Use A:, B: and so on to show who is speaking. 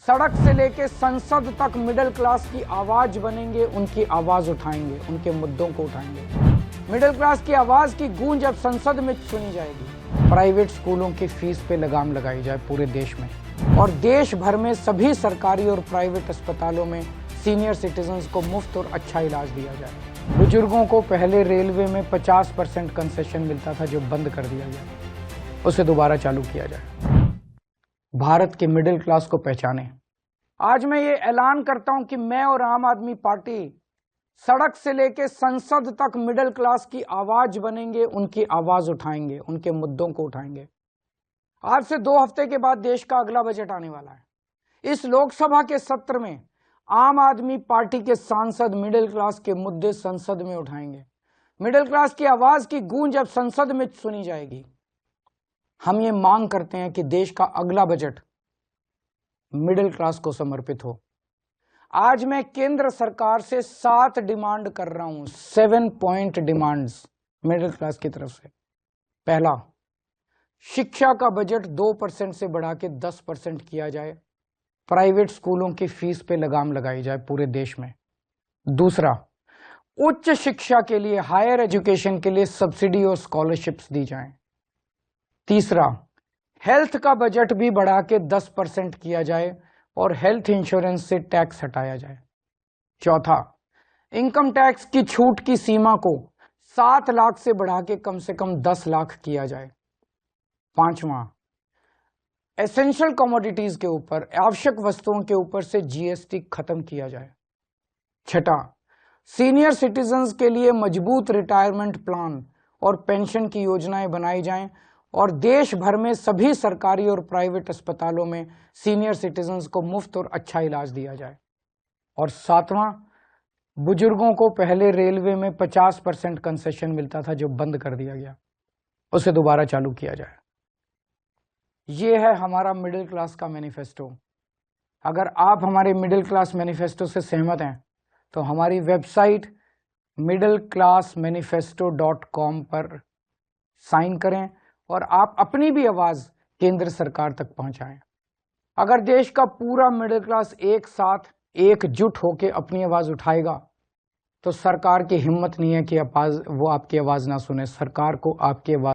A: सड़क से लेके संसद तक मिडिल क्लास की आवाज बनेंगे, उनकी आवाज उठाएंगे, उनके मुद्दों को उठाएंगे। मिडिल क्लास की आवाज की गूंज अब संसद में सुनी जाएगी। प्राइवेट स्कूलों की फीस पे लगाम लगाई जाए पूरे देश में, और देश भर में सभी सरकारी और प्राइवेट अस्पतालों में सीनियर सिटीजन्स को मुफ्त और अच्छा इलाज दिया जाए। बुजुर्गों को पहले रेलवे में 50% कंसेशन मिलता था जो बंद कर दिया गया, उसे दोबारा चालू किया जाए। भारत के मिडिल क्लास को पहचाने। आज मैं ये ऐलान करता हूं कि मैं और आम आदमी पार्टी सड़क से लेके संसद तक मिडिल क्लास की आवाज बनेंगे, उनकी आवाज उठाएंगे, उनके मुद्दों को उठाएंगे। आज से 2 हफ्ते के बाद देश का अगला बजट आने वाला है। इस लोकसभा के सत्र में आम आदमी पार्टी के सांसद मिडिल क्लास के मुद्दे संसद में उठाएंगे। मिडिल क्लास की आवाज की गूंज अब संसद में सुनी जाएगी। हम ये मांग करते हैं कि देश का अगला बजट मिडिल क्लास को समर्पित हो। आज मैं केंद्र सरकार से 7 डिमांड कर रहा हूं, 7 पॉइंट डिमांड्स मिडिल क्लास की तरफ से। पहला, शिक्षा का बजट 2% से बढ़ा के 10% किया जाए। प्राइवेट स्कूलों की फीस पे लगाम लगाई जाए पूरे देश में। दूसरा, उच्च शिक्षा के लिए, हायर एजुकेशन के लिए सब्सिडी और स्कॉलरशिप्स दी जाएं। तीसरा, हेल्थ का बजट भी बढ़ा के 10% किया जाए और हेल्थ इंश्योरेंस से टैक्स हटाया जाए। चौथा, इनकम टैक्स की छूट की सीमा को 7 लाख से बढ़ा के कम से कम 10 लाख किया जाए। पांचवा, एसेंशियल कमोडिटीज के ऊपर, आवश्यक वस्तुओं के ऊपर से जीएसटी खत्म किया जाए। छठा, सीनियर सिटीजन्स के लिए मजबूत रिटायरमेंट प्लान और पेंशन की योजनाएं बनाई जाएं और देश भर में सभी सरकारी और प्राइवेट अस्पतालों में सीनियर सिटीजन्स को मुफ्त और अच्छा इलाज दिया जाए। और सातवां, बुजुर्गों को पहले रेलवे में 50% कंसेशन मिलता था जो बंद कर दिया गया, उसे दोबारा चालू किया जाए। ये है हमारा मिडिल क्लास का मैनिफेस्टो। अगर आप हमारे मिडिल क्लास मैनिफेस्टो से सहमत हैं तो हमारी वेबसाइट middleclassmanifesto.com पर साइन करें और आप अपनी भी आवाज केंद्र सरकार तक पहुंचाएं। अगर देश का पूरा मिडिल क्लास एक साथ एकजुट होकर अपनी आवाज उठाएगा तो सरकार की हिम्मत नहीं है कि वो आपकी आवाज ना सुने। सरकार को आपकी आवाज